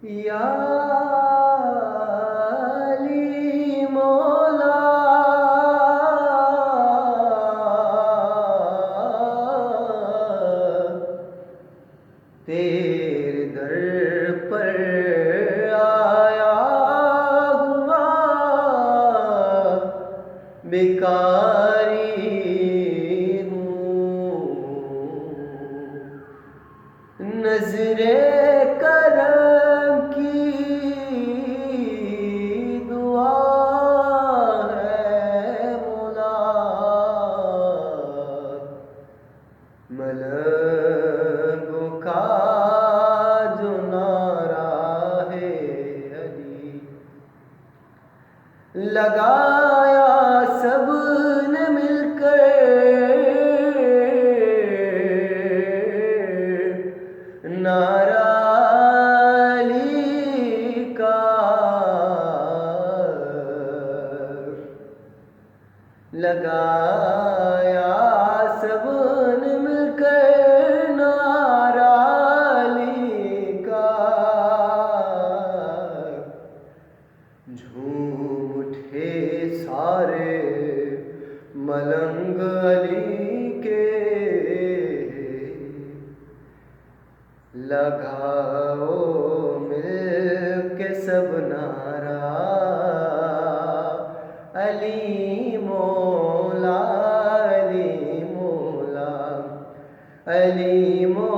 یا علی مولا تیرے در پر آیا ہوا بیکاری نظر کرم کی دعا ہے مولا ملنگوں کا جو نعرہ ہے علی لگایا سب نے مل کر نعرہ علی کا لگایا سب نے مل کر نعرہ علی کا جھوم اٹھے سارے ملنگ علی کے لگاؤ مل کے سب نعرہ علی مولا علی مولا علی مولا